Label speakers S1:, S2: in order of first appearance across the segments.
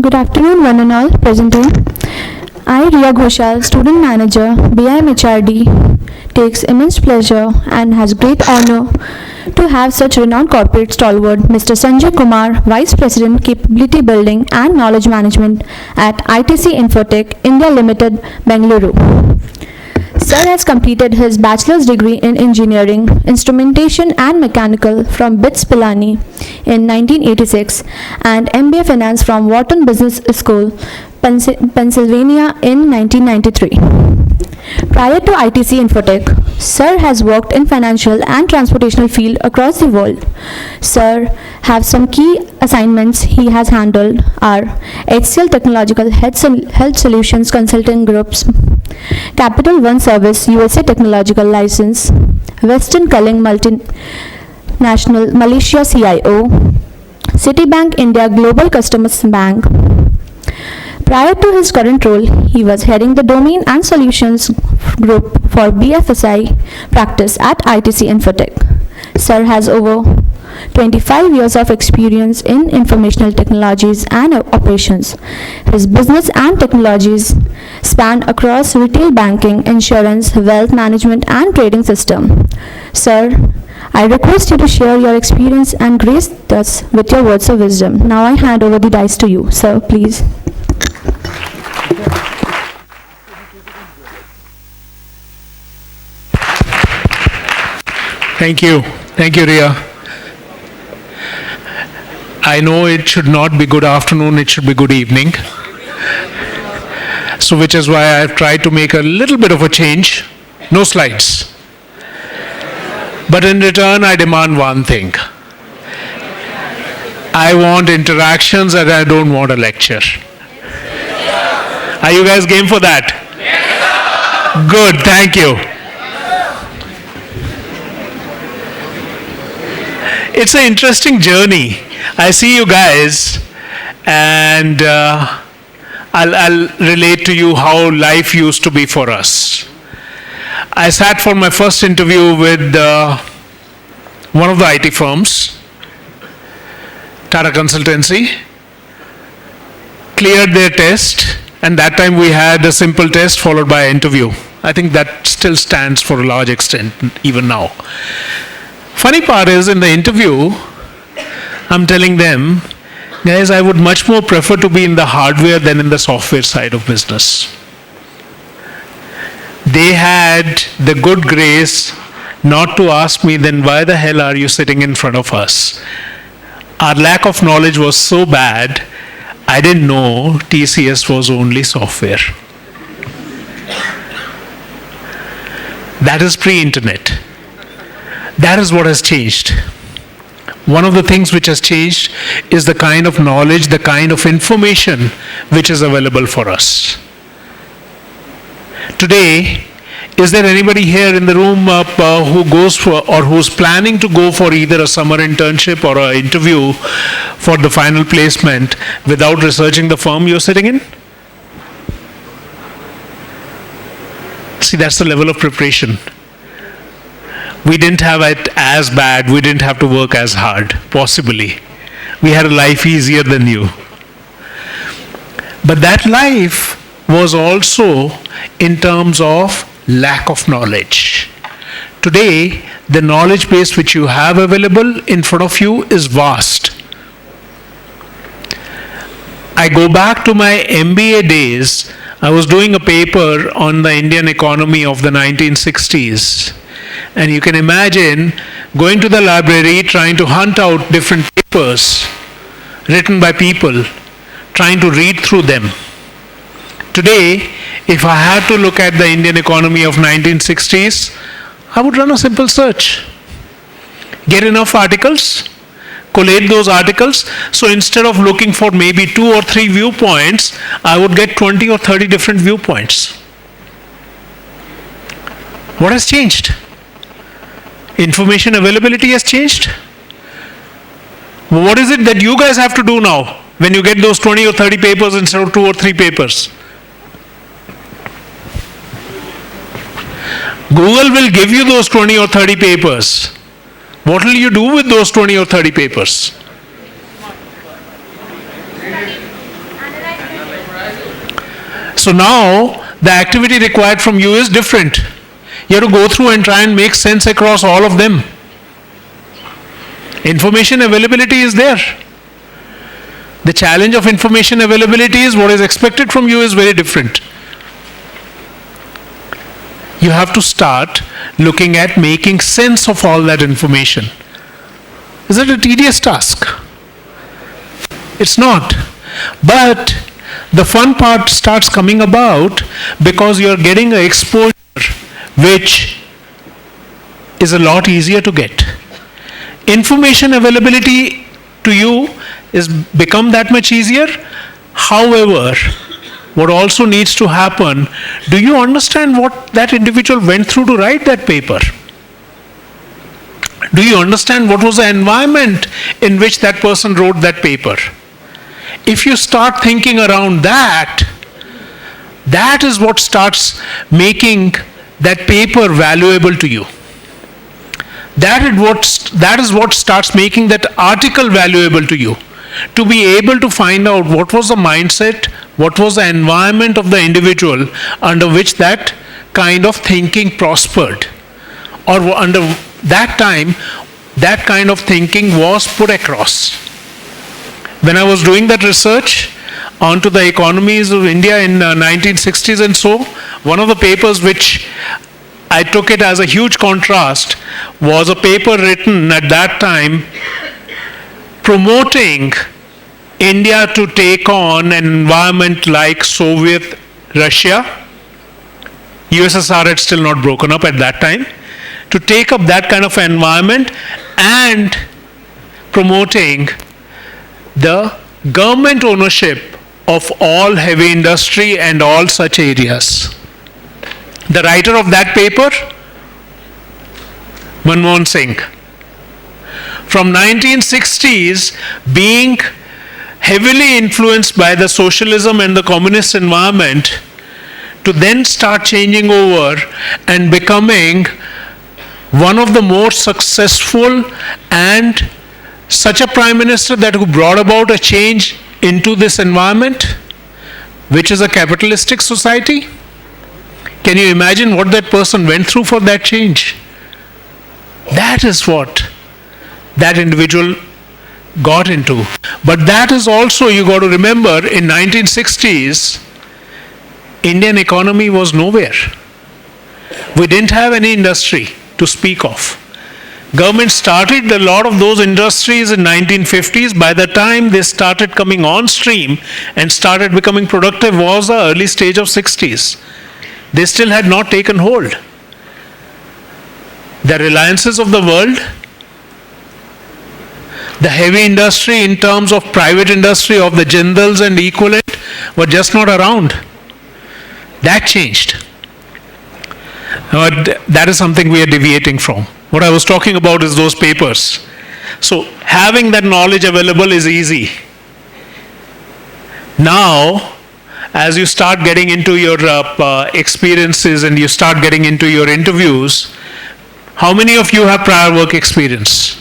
S1: Good afternoon, one and all present here. I, Riya Ghoshal, Student Manager, BIMHRD, takes immense pleasure and has great honor to have such renowned corporate stalwart Mr. Sanjay Kumar, Vice President, Capability Building and Knowledge Management at ITC Infotech, India Limited, Bengaluru. Sir has completed his bachelor's degree in engineering, instrumentation and mechanical from BITS Pilani in 1986 and MBA Finance from Wharton Business School, Pennsylvania in 1993. Prior to ITC Infotech, Sir has worked in financial and transportational field across the world. Sir have some key assignments he has handled are HCL Technological Health Solutions Consulting Groups, Capital One Service USA Technological License, Western Culling Multinational Malaysia CIO, Citibank India Global Customers Bank. Prior to his current role, he was heading the Domain and Solutions Group for BFSI practice at ITC Infotech. Sir has over 25 years of experience in informational technologies and operations. His business and technologies span across retail banking, insurance, wealth management and trading system. Sir, I request you to share your experience and grace us with your words of wisdom. Now I hand over the dice to you. Sir, please.
S2: Thank you, Riya. I know it should not be good afternoon, it should be good evening. So which is why I've tried to make a little bit of a change. No slides. But in return, I demand one thing. I want interactions and I don't want a lecture. Are you guys game for that? Good, thank you. It's an interesting journey. I see you guys and I'll relate to you how life used to be for us. I sat for my first interview with one of the IT firms, Tata Consultancy, cleared their test, and that time we had a simple test followed by an interview. I think that still stands for a large extent even now. Funny part is, in the interview, I'm telling them, guys, I would much more prefer to be in the hardware than in the software side of business. They had the good grace not to ask me, then why the hell are you sitting in front of us? Our lack of knowledge was so bad, I didn't know TCS was only software. That is pre-internet. That is what has changed. One of the things which has changed is the kind of knowledge, the kind of information which is available for us. Today, is there anybody here in the room who goes for or who's planning to go for either a summer internship or an interview for the final placement without researching the firm you're sitting in? See, that's the level of preparation. We didn't have it as bad, we didn't have to work as hard, possibly. We had a life easier than you. But that life was also in terms of lack of knowledge. Today, the knowledge base which you have available in front of you is vast. I go back to my MBA days. I was doing a paper on the Indian economy of the 1960s. And you can imagine going to the library, trying to hunt out different papers written by people, trying to read through them. Today, if I had to look at the Indian economy of 1960s, I would run a simple search. Get enough articles, collate those articles. So instead of looking for maybe 2 or 3 viewpoints, I would get 20 or 30 different viewpoints. What has changed? Information availability has changed. What is it that you guys have to do now when you get those 20 or 30 papers instead of 2 or 3 papers? Google will give you those 20 or 30 papers. What will you do with those 20 or 30 papers? So now the activity required from you is different. You have to go through and try and make sense across all of them. Information availability is there. The challenge of information availability is what is expected from you is very different. You have to start looking at making sense of all that information. Is it a tedious task? It's not. But the fun part starts coming about because you're getting an exposure which is a lot easier to get. Information availability to you is become that much easier. However, what also needs to happen, do you understand what that individual went through to write that paper? Do you understand what was the environment in which that person wrote that paper? If you start thinking around that, that is what starts making that paper valuable to you. That is what starts making that article valuable to you. To be able to find out what was the mindset, what was the environment of the individual under which that kind of thinking prospered, or under that time that kind of thinking was put across. When I was doing that research onto the economies of India in 1960s and so, one of the papers which I took it as a huge contrast was a paper written at that time promoting India to take on an environment like Soviet Russia. USSR had still not broken up at that time. To take up that kind of environment and promoting the government ownership of all heavy industry and all such areas. The writer of that paper, Manmohan Singh. From 1960s, being heavily influenced by the socialism and the communist environment, to then start changing over and becoming one of the more successful and such a prime minister that who brought about a change into this environment, which is a capitalistic society. Can you imagine what that person went through for that change? That is what that individual got into. But that is also, you got to remember, in 1960s, Indian economy was nowhere. We didn't have any industry to speak of. Government started a lot of those industries in 1950s. By the time they started coming on stream and started becoming productive was the early stage of 60s. They still had not taken hold. The Reliances of the world, the heavy industry in terms of private industry of the Jindals and equivalent were just not around. That changed. But that is something we are deviating from. What I was talking about is those papers. So having that knowledge available is easy. Now, as you start getting into your experiences and you start getting into your interviews, how many of you have prior work experience?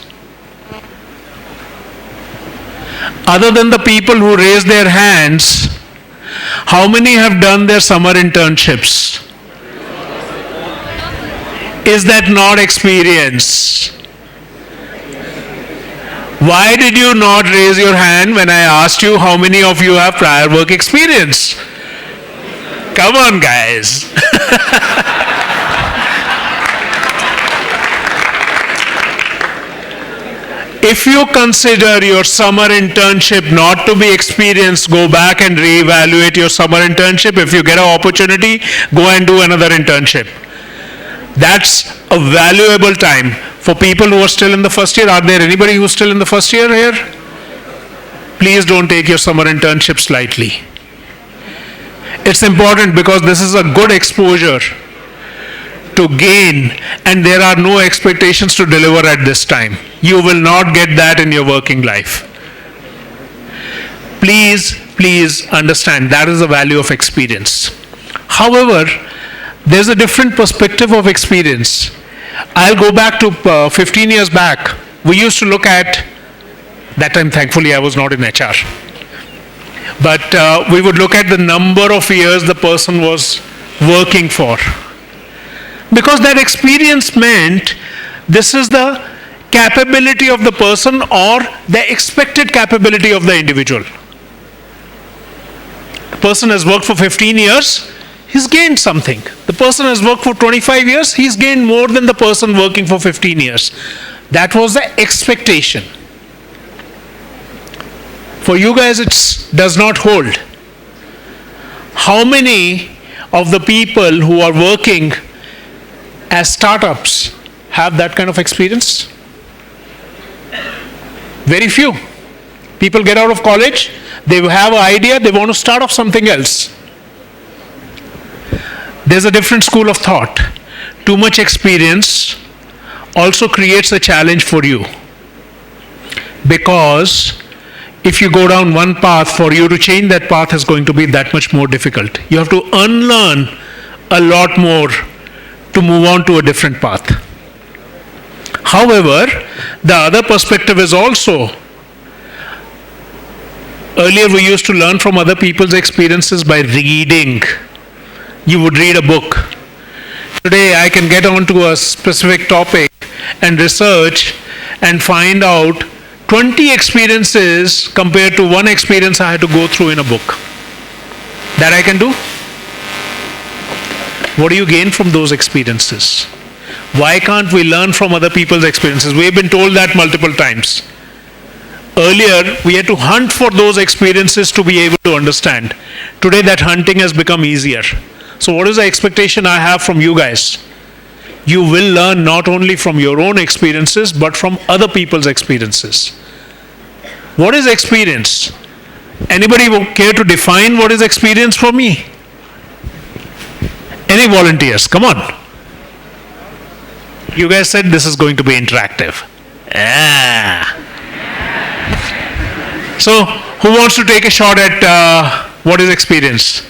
S2: Other than the people who raise their hands, how many have done their summer internships? Is that not experience? Why did you not raise your hand when I asked you how many of you have prior work experience? Come on, guys. If you consider your summer internship not to be experienced, go back and reevaluate your summer internship. If you get an opportunity, go and do another internship. That's a valuable time for people who are still in the first year. Are there anybody who's still in the first year here? Please don't take your summer internships lightly. It's important because this is a good exposure to gain, and there are no expectations to deliver at this time. You will not get that in your working life. Please understand that is the value of experience. However, there's a different perspective of experience. I'll go back to 15 years back. We used to look at, that time thankfully I was not in HR. But we would look at the number of years the person was working for. Because that experience meant this is the capability of the person or the expected capability of the individual. The person has worked for 15 years, he's gained something. The person has worked for 25 years, he's gained more than the person working for 15 years. That was the expectation. For you guys, it does not hold. How many of the people who are working as startups have that kind of experience? Very few. People get out of college, they have an idea, they want to start off something else. There's a different school of thought. Too much experience also creates a challenge for you. Because if you go down one path, for you to change that path is going to be that much more difficult. You have to unlearn a lot more to move on to a different path. However, the other perspective is also, earlier we used to learn from other people's experiences by reading. You would read a book. Today I can get onto a specific topic and research and find out 20 experiences compared to one experience I had to go through in a book. That I can do. What do you gain from those experiences? Why can't we learn from other people's experiences? We have been told that multiple times. Earlier, we had to hunt for those experiences to be able to understand. Today, that hunting has become easier. So what is the expectation I have from you guys? You will learn not only from your own experiences, but from other people's experiences. What is experience? Anybody care to define what is experience for me? Any volunteers? Come on. You guys said this is going to be interactive. So, who wants to take a shot at what is experience?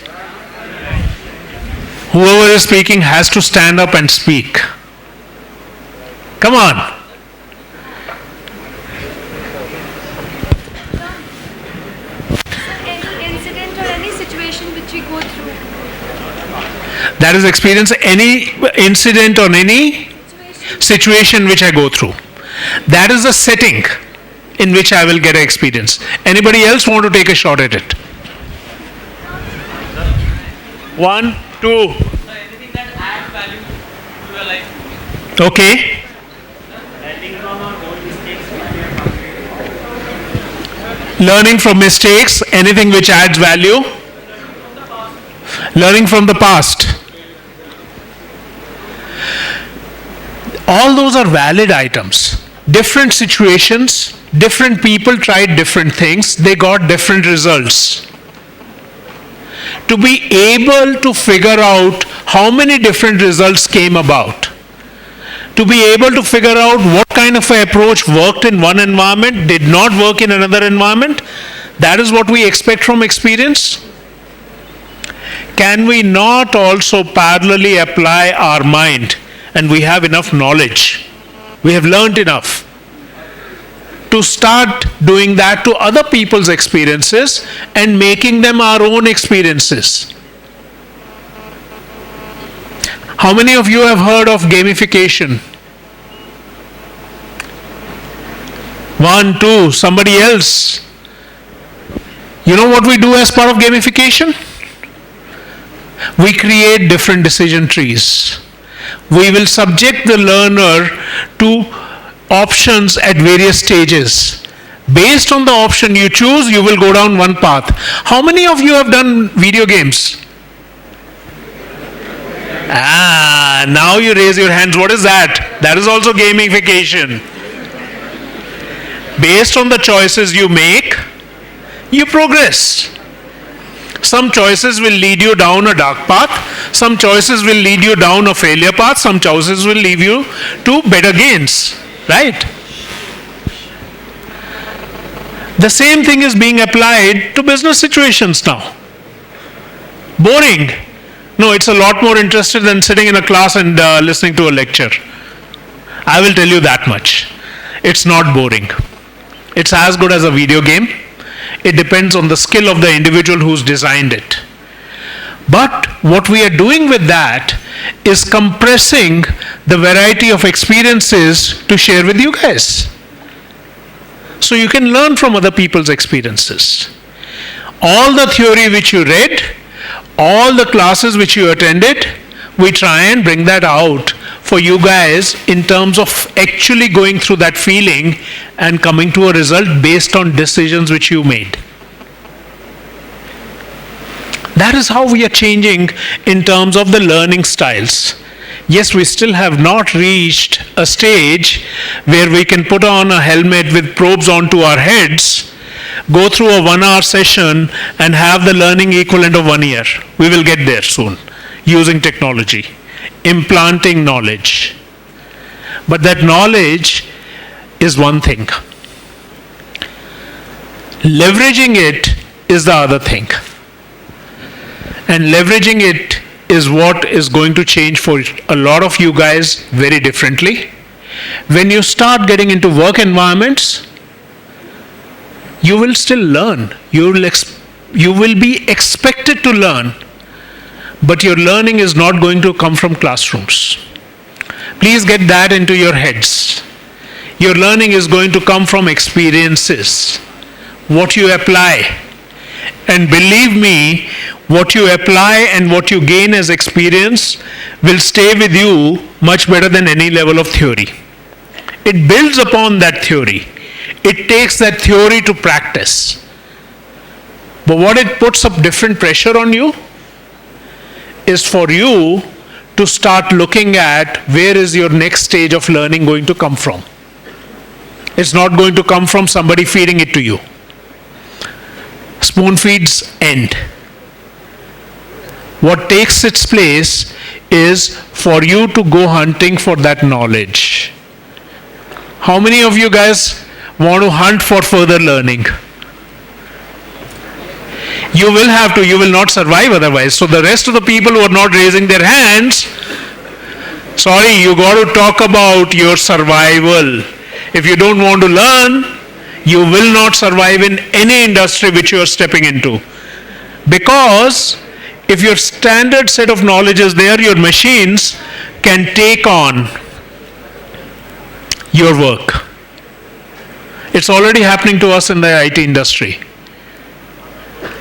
S2: Whoever is speaking has to stand up and speak. Come on.
S3: Any incident or any situation which we go through.
S2: That is experience. Any incident or any situation which I go through. That is the setting in which I will get an experience. Anybody else want to take a shot at it? 1, 2.
S4: Anything that adds value to your life.
S2: Okay. Learning from mistakes, anything which adds value. Learning from the past. All those are valid items. Different situations, different people tried different things, they got different results. To be able to figure out how many different results came about, to be able to figure out what kind of an approach worked in one environment, did not work in another environment, that is what we expect from experience. Can we not also parallelly apply our mind, and we have enough knowledge, we have learned enough, to start doing that to other people's experiences and making them our own experiences? How many of you have heard of gamification? 1, 2, somebody else. You know what we do as part of gamification? We create different decision trees. We will subject the learner to options at various stages. Based on the option you choose, you will go down one path. How many of you have done video games? Now you raise your hands. What is that? That is also gamification. Based on the choices you make, you progress. Some choices will lead you down a dark path. Some choices will lead you down a failure path. Some choices will lead you to better gains. Right? The same thing is being applied to business situations now. Boring? No, it's a lot more interesting than sitting in a class and listening to a lecture. I will tell you that much. It's not boring. It's as good as a video game. It depends on the skill of the individual who's designed it. But what we are doing with that is compressing the variety of experiences to share with you guys. So you can learn from other people's experiences. All the theory which you read, all the classes which you attended, we try and bring that out for you guys in terms of actually going through that feeling and coming to a result based on decisions which you made. That is how we are changing in terms of the learning styles. Yes, we still have not reached a stage where we can put on a helmet with probes onto our heads, go through a 1-hour session and have the learning equivalent of 1 year. We will get there soon using technology, implanting knowledge. But that knowledge is one thing. Leveraging it is the other thing. And leveraging it is what is going to change for a lot of you guys very differently. When you start getting into work environments, you will still learn. You will be expected to learn, but your learning is not going to come from classrooms. Please get that into your heads. Your learning is going to come from experiences, what you apply. And believe me, what you apply and what you gain as experience will stay with you much better than any level of theory. It builds upon that theory. It takes that theory to practice. But what it puts up different pressure on you is for you to start looking at where is your next stage of learning going to come from. It's not going to come from somebody feeding it to you. Spoon feeds end. What takes its place is for you to go hunting for that knowledge. How many of you guys want to hunt for further learning? You will have to, you will not survive otherwise. So the rest of the people who are not raising their hands, sorry, you got to talk about your survival. If you don't want to learn, you will not survive in any industry which you are stepping into. Because if your standard set of knowledge is there, your machines can take on your work. It's already happening to us in the IT industry.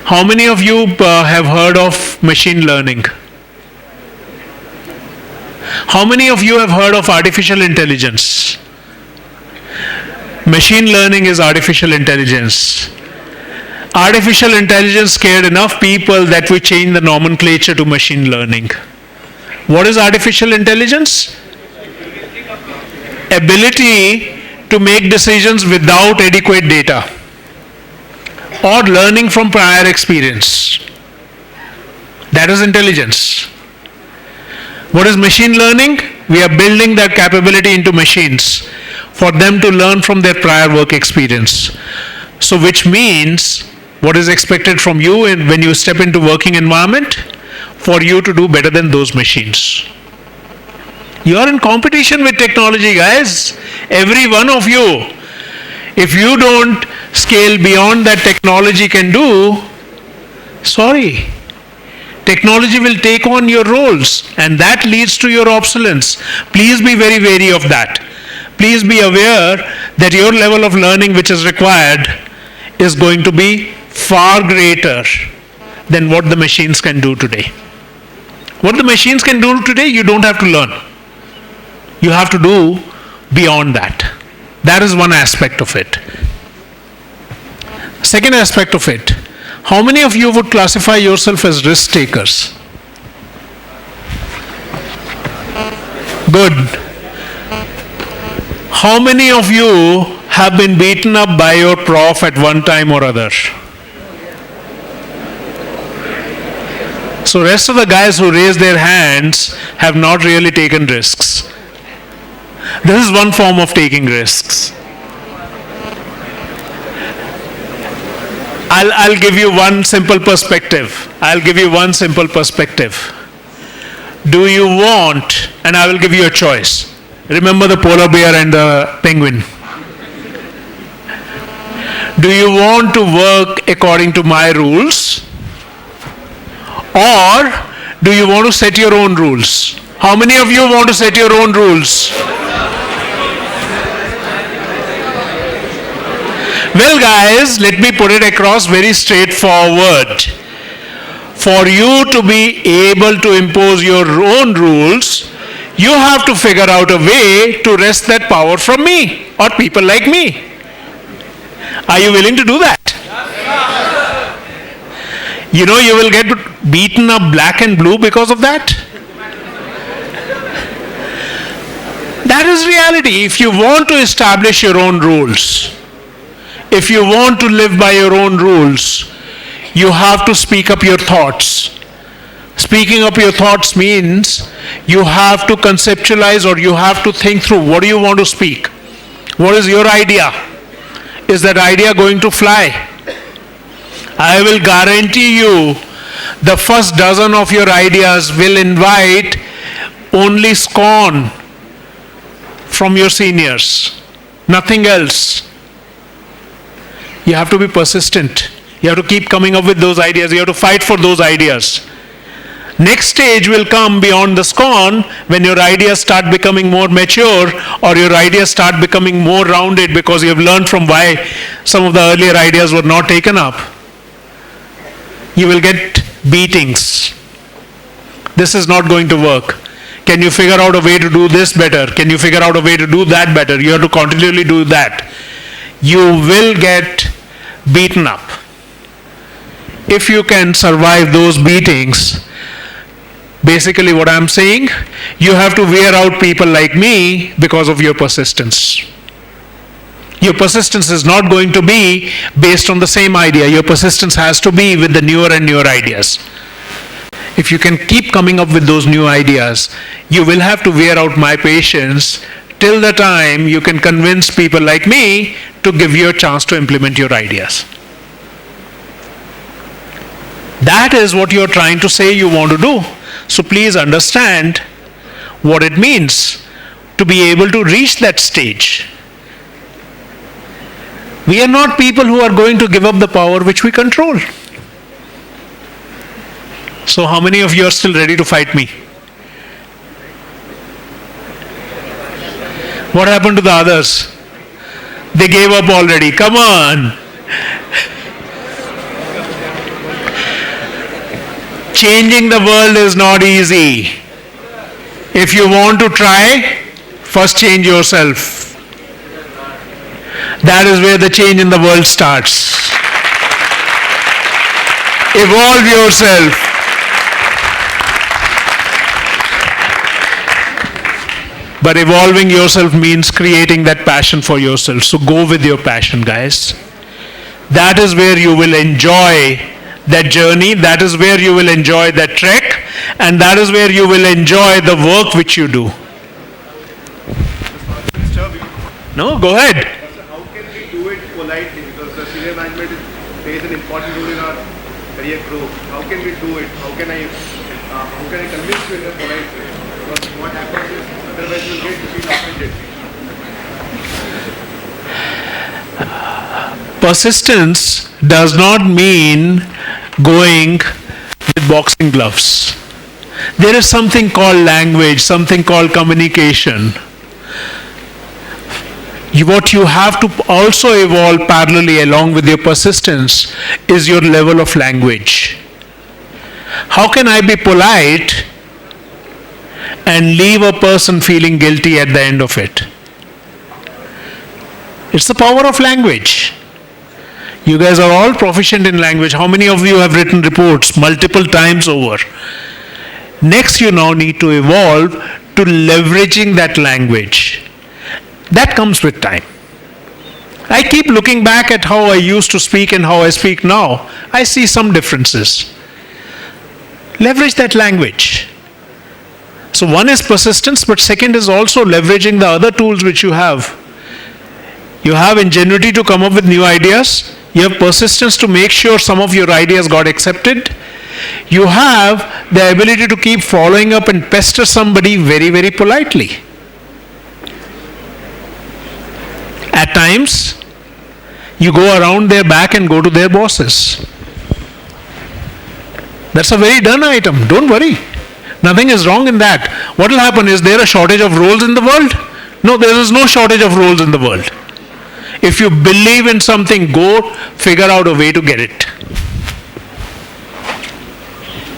S2: How many of you have heard of machine learning? How many of you have heard of artificial intelligence? Machine learning is artificial intelligence. Artificial intelligence scared enough people that we changed the nomenclature to machine learning. What is artificial intelligence? Ability to make decisions without adequate data or learning from prior experience. That is intelligence. What is machine learning? We are building that capability into machines for them to learn from their prior work experience. So which means what is expected from you when you step into working environment? For you to do better than those machines. You are in competition with technology, guys. Every one of you. If you don't scale beyond that technology can do, sorry. Technology will take on your roles and that leads to your obsolescence. Please be very wary of that. Please be aware that your level of learning which is required is going to be far greater than what the machines can do today. What the machines can do today, you don't have to learn. You have to do beyond that. That is one aspect of it. Second aspect of it, how many of you would classify yourself as risk takers? Good. How many of you have been beaten up by your prof at one time or other? So rest of the guys who raised their hands have not really taken risks. This is one form of taking risks. I'll give you one simple perspective. Do you want, and I will give you a choice. Remember the polar bear and the penguin. Do you want to work according to my rules? Or do you want to set your own rules? How many of you want to set your own rules? Well, guys, let me put it across very straightforward. For you to be able to impose your own rules, you have to figure out a way to wrest that power from me or people like me. Are you willing to do that? You know you will get beaten up black and blue because of that. That is reality. If you want to establish your own rules, if you want to live by your own rules, you have to speak up your thoughts. Speaking up your thoughts means you have to conceptualize, or you have to think through, what do you want to speak? What is your idea? Is that idea going to fly? I will guarantee you the first dozen of your ideas will invite only scorn from your seniors. Nothing else. You have to be persistent. You have to keep coming up with those ideas. You have to fight for those ideas. Next stage will come beyond the scorn when your ideas start becoming more mature, or your ideas start becoming more rounded because you have learned from why some of the earlier ideas were not taken up. You will get beatings. This is not going to work. Can you figure out a way to do this better? Can you figure out a way to do that better? You have to continually do that. You will get beaten up. If you can survive those beatings, basically what I'm saying, you have to wear out people like me because of your persistence. Your persistence is not going to be based on the same idea. Your persistence has to be with the newer and newer ideas. If you can keep coming up with those new ideas, you will have to wear out my patience till the time you can convince people like me to give you a chance to implement your ideas. That is what you're trying to say you want to do. So please understand what it means to be able to reach that stage. We are not people who are going to give up the power which we control. So how many of you are still ready to fight me? What happened to the others? They gave up already. Come on. Changing the world is not easy. If you want to try, first change yourself. That is where the change in the world starts. Evolve yourself. But evolving yourself means creating that passion for yourself. So go with your passion, guys. That is where you will enjoy that journey. That is where you will enjoy that trek. And that is where you will enjoy the work which you do. No, go ahead.
S5: How can we do it politely? Because the senior management plays an important role in our career growth. How can we do it? How can I convince you in a polite way? Because what happens is, otherwise you'll get to feel offended.
S2: Persistence does not mean going with boxing gloves. There is something called language, something called communication. What you have to also evolve parallelly along with your persistence is your level of language. How can I be polite and leave a person feeling guilty at the end of it? It's the power of language. You guys are all proficient in language. How many of you have written reports multiple times over? Next, you now need to evolve to leveraging that language. That comes with time. I keep looking back at how I used to speak and how I speak now. I see some differences. Leverage that language. So one is persistence, but second is also leveraging the other tools which you have. You have ingenuity to come up with new ideas. You have persistence to make sure some of your ideas got accepted. You have the ability to keep following up and pester somebody very, very politely. At times, You go around their back and go to their bosses. That's a very done item. Don't worry. Nothing is wrong in that. What will happen? Is there a shortage of roles in the world? No, there is no shortage of roles in the world. If you believe in something, go figure out a way to get it.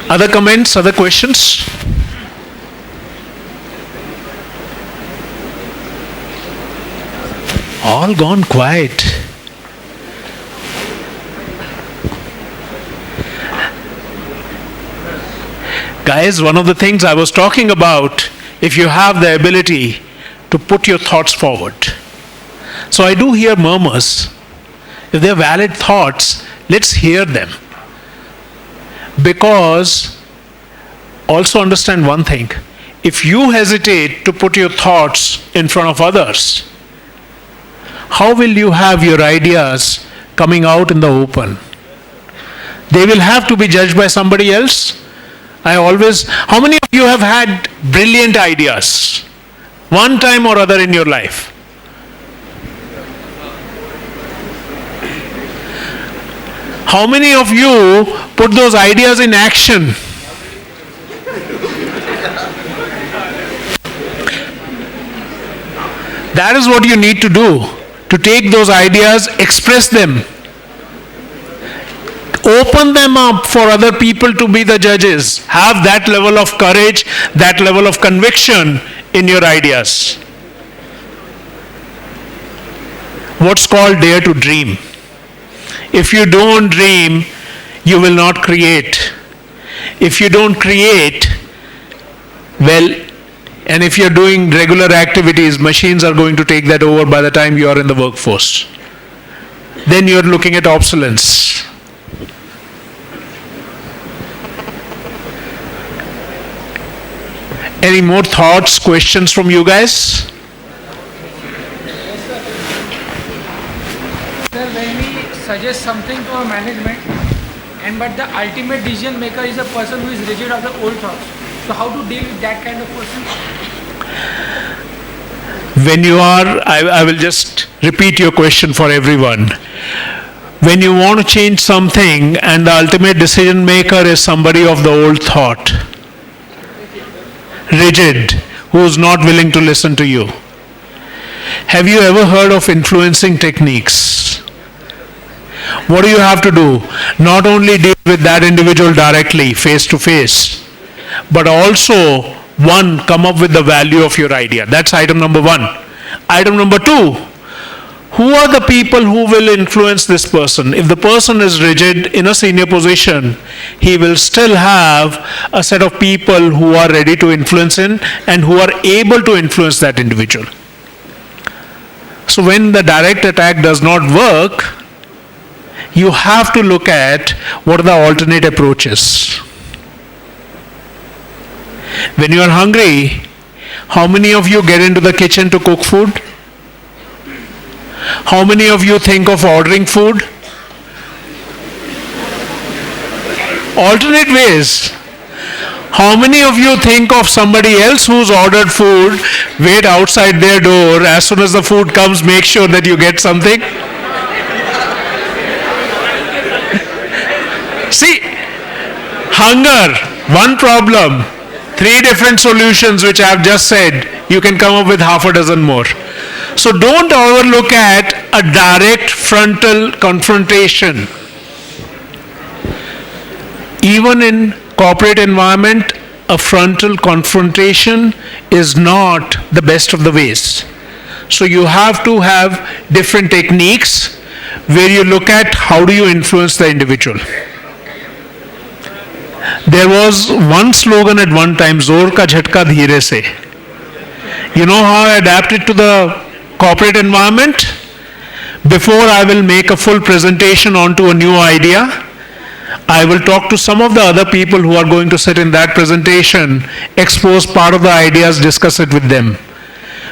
S2: Other comments, other questions? All gone quiet. Guys, one of the things I was talking about, if you have the ability to put your thoughts forward. So I do hear murmurs. If they're valid thoughts, let's hear them. Because, also understand one thing, if you hesitate to put your thoughts in front of others, how will you have your ideas coming out in the open? They will have to be judged by somebody else. How many of you have had brilliant ideas? One time or other in your life? How many of you put those ideas in action? That is what you need to do. To take those ideas, express them. Open them up for other people to be the judges. Have that level of courage, that level of conviction in your ideas. What's called dare to dream. If you don't dream, you will not create. If you don't create, well, and if you're doing regular activities, machines are going to take that over by the time you are in the workforce. Then you're looking at obsolescence. Any more thoughts, questions from you guys?
S6: Sir, when we suggest something to our management, but the ultimate decision maker is a person who is rigid of the old thoughts. So how to deal with that kind of person?
S2: When you are, I will just repeat your question for everyone. When you want to change something and the ultimate decision maker is somebody of the old thought, rigid, who is not willing to listen to you. Have you ever heard of influencing techniques? What do you have to do? Not only deal with that individual directly, face to face, but also, one, come up with the value of your idea. That's item number one. Item number two, who are the people who will influence this person? If the person is rigid in a senior position, he will still have a set of people who are ready to influence him and who are able to influence that individual. So when the direct attack does not work, you have to look at what are the alternate approaches. When you are hungry, how many of you get into the kitchen to cook food? How many of you think of ordering food? Alternate ways. How many of you think of somebody else who's ordered food, wait outside their door, as soon as the food comes, make sure that you get something? See, hunger, one problem, 3 different solutions which I have just said, you can come up with half a dozen more. So don't overlook at a direct frontal confrontation. Even in corporate environment, a frontal confrontation is not the best of the ways. So you have to have different techniques where you look at how do you influence the individual. There was one slogan at one time, Zor ka jhatka dheere se. You know how I adapted to the corporate environment? Before I will make a full presentation onto a new idea, I will talk to some of the other people who are going to sit in that presentation, expose part of the ideas, discuss it with them.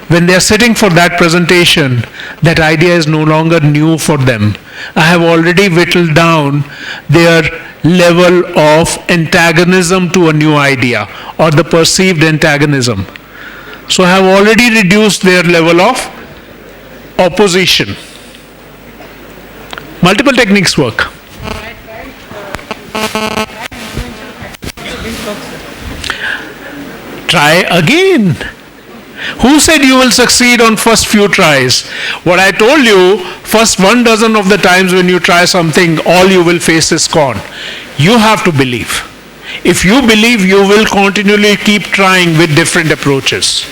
S2: When they are sitting for that presentation, that idea is no longer new for them. I have already whittled down their level of antagonism to a new idea or the perceived antagonism. So I have already reduced their level of opposition. Multiple techniques work. Try again. Who said you will succeed on first few tries? What I told you, first 1 dozen of the times when you try something, all you will face is scorn. You have to believe. If you believe, you will continually keep trying with different approaches.